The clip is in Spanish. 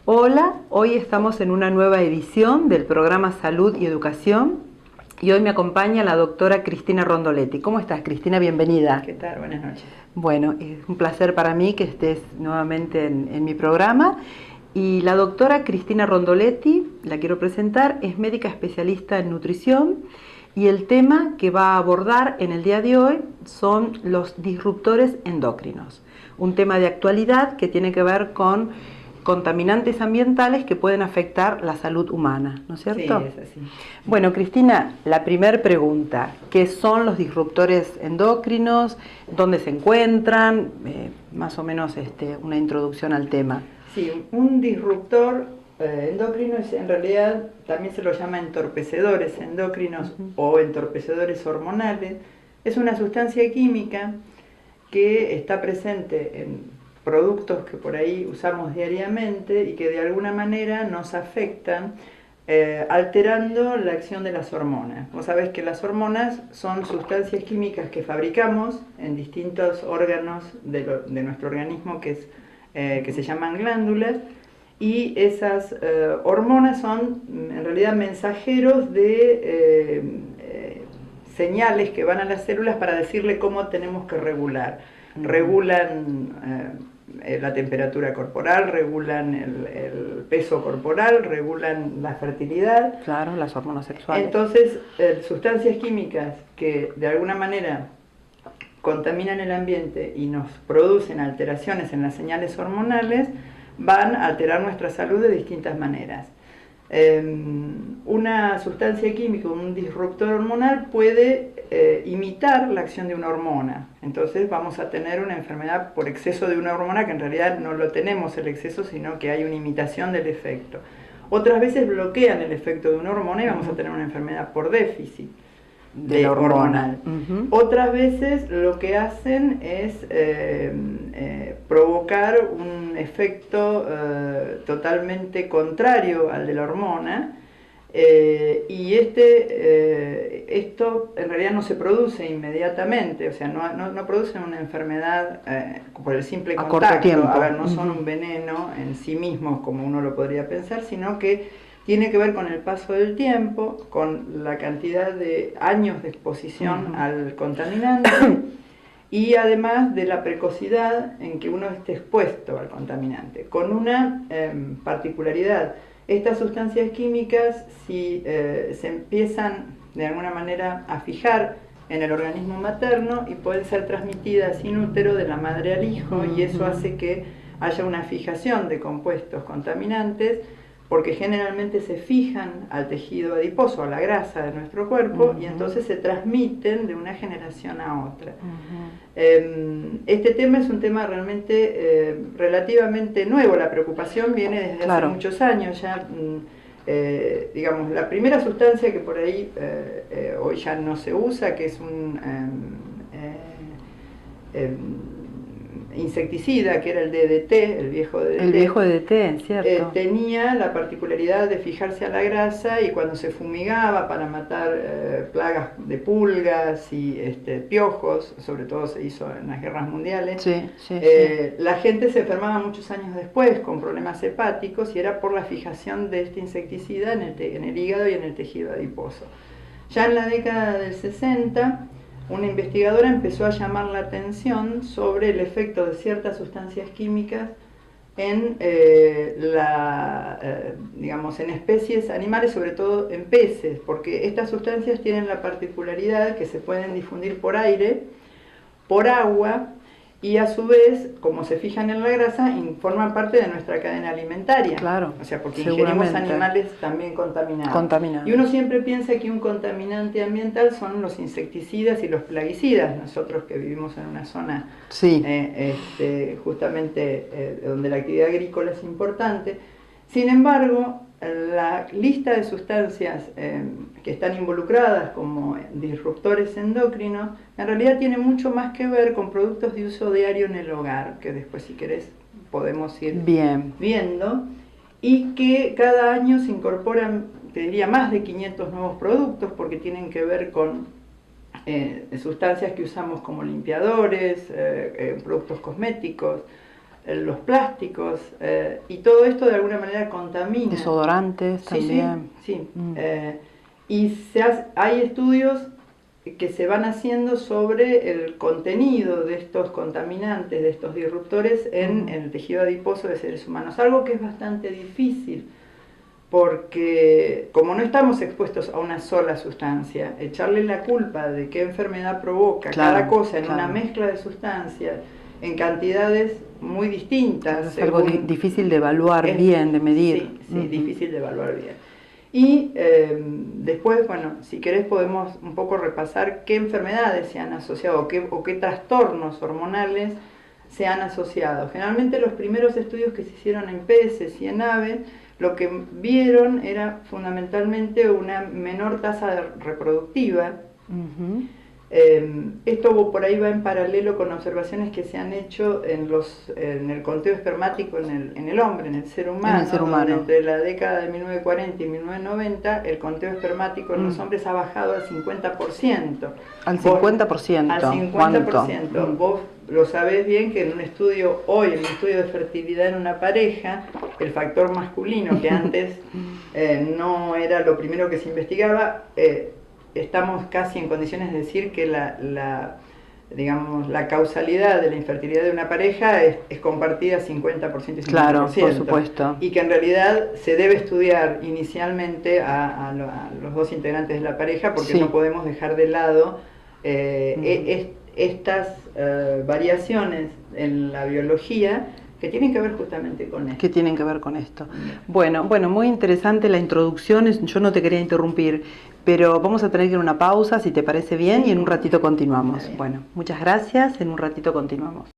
Hola, hoy estamos en una nueva edición del programa Salud y Educación y hoy me acompaña la doctora Cristina Rondoletti. ¿Cómo estás, Cristina? Bienvenida. ¿Qué tal? Buenas noches. Bueno, es un placer para mí que estés nuevamente en mi programa. Y la doctora Cristina Rondoletti, la quiero presentar, es médica especialista en nutrición y el tema que va a abordar en el día de hoy son los disruptores endocrinos. Un tema de actualidad que tiene que ver con contaminantes ambientales que pueden afectar la salud humana, ¿no es cierto? Sí, es así. Bueno, Cristina, la primera pregunta, ¿qué son los disruptores endocrinos? ¿Dónde se encuentran? Más o menos una introducción al tema. Sí, un disruptor endocrino es, en realidad también se lo llama entorpecedores endocrinos o entorpecedores hormonales. Es una sustancia química que está presente en productos que por ahí usamos diariamente y que de alguna manera nos afectan alterando la acción de las hormonas. Vos sabés que las hormonas son sustancias químicas que fabricamos en distintos órganos de nuestro organismo que se llaman glándulas, y esas hormonas son en realidad mensajeros de señales que van a las células para decirle cómo tenemos que regular. Regulan la temperatura corporal, regulan el peso corporal, regulan la fertilidad. Claro, las hormonas sexuales. Entonces, sustancias químicas que de alguna manera contaminan el ambiente y nos producen alteraciones en las señales hormonales van a alterar nuestra salud de distintas maneras. Una sustancia química, un disruptor hormonal puede imitar la acción de una hormona. Entonces vamos a tener una enfermedad por exceso de una hormona que en realidad no lo tenemos el exceso, sino que hay una imitación del efecto. Otras veces bloquean el efecto de una hormona y vamos a tener una enfermedad por déficit de la hormonal. Otras veces lo que hacen es provocar un efecto totalmente contrario al de la hormona, y esto en realidad no se produce inmediatamente, o sea, no producen una enfermedad por el simple contacto. A corto tiempo. A ver, no son un veneno en sí mismos como uno lo podría pensar, sino que tiene que ver con el paso del tiempo, con la cantidad de años de exposición al contaminante y además de la precocidad en que uno esté expuesto al contaminante. Con una particularidad, estas sustancias químicas, si se empiezan de alguna manera a fijar en el organismo materno y pueden ser transmitidas in útero de la madre al hijo, y eso hace que haya una fijación de compuestos contaminantes, porque generalmente se fijan al tejido adiposo, a la grasa de nuestro cuerpo, y entonces se transmiten de una generación a otra. Este tema es un tema realmente relativamente nuevo. La preocupación viene desde hace muchos años ya. Digamos, la primera sustancia que por ahí hoy ya no se usa, que es un insecticida, que era el DDT, el viejo DDT. El viejo DDT, cierto. Tenía la particularidad de fijarse a la grasa, y cuando se fumigaba para matar plagas de pulgas y piojos, sobre todo se hizo en las guerras mundiales, la gente se enfermaba muchos años después con problemas hepáticos, y era por la fijación de este insecticida en el hígado y en el tejido adiposo. Ya en la década del 60, una investigadora empezó a llamar la atención sobre el efecto de ciertas sustancias químicas en, digamos, en especies animales, sobre todo en peces, porque estas sustancias tienen la particularidad que se pueden difundir por aire, por agua, y a su vez, como se fijan en la grasa, forman parte de nuestra cadena alimentaria. Claro, o sea, porque ingerimos animales también contaminados. Y uno siempre piensa que un contaminante ambiental son los insecticidas y los plaguicidas. Nosotros que vivimos en una zona justamente donde la actividad agrícola es importante. Sin embargo, la lista de sustancias que están involucradas como disruptores endocrinos en realidad tiene mucho más que ver con productos de uso diario en el hogar, que después, si querés, podemos ir viendo, y que cada año se incorporan, te diría, más de 500 nuevos productos, porque tienen que ver con sustancias que usamos como limpiadores, productos cosméticos, los plásticos, y todo esto de alguna manera contamina. Desodorantes también. Sí. Y hay estudios que se van haciendo sobre el contenido de estos contaminantes, de estos disruptores en el tejido adiposo de seres humanos, algo que es bastante difícil, porque como no estamos expuestos a una sola sustancia, echarle la culpa de qué enfermedad provoca cada cosa en una mezcla de sustancias, en cantidades muy distintas. Es algo difícil de evaluar bien, de medir. Sí, difícil de evaluar bien. Y después, bueno, si querés podemos un poco repasar qué enfermedades se han asociado o qué trastornos hormonales se han asociado. Generalmente los primeros estudios que se hicieron en peces y en aves, lo que vieron era fundamentalmente una menor tasa reproductiva. Esto por ahí va en paralelo con observaciones que se han hecho en el conteo espermático en el hombre, en el ser humano. Donde entre la década de 1940 y 1990 el conteo espermático en los hombres ha bajado al 50%. Al 50%. Al 50%. Vos lo sabés bien que en un estudio de fertilidad en una pareja, el factor masculino, que antes no era lo primero que se investigaba, estamos casi en condiciones de decir que la causalidad de la infertilidad de una pareja es compartida 50% y 50%. Claro, por supuesto. Y que en realidad se debe estudiar inicialmente a los dos integrantes de la pareja, porque no podemos dejar de lado estas variaciones en la biología que tienen que ver justamente con esto. Que tienen que ver con esto. Bueno, muy interesante la introducción. Yo no te quería interrumpir, pero vamos a tener que ir a una pausa, si te parece bien, y en un ratito continuamos. Bueno, muchas gracias. En un ratito continuamos.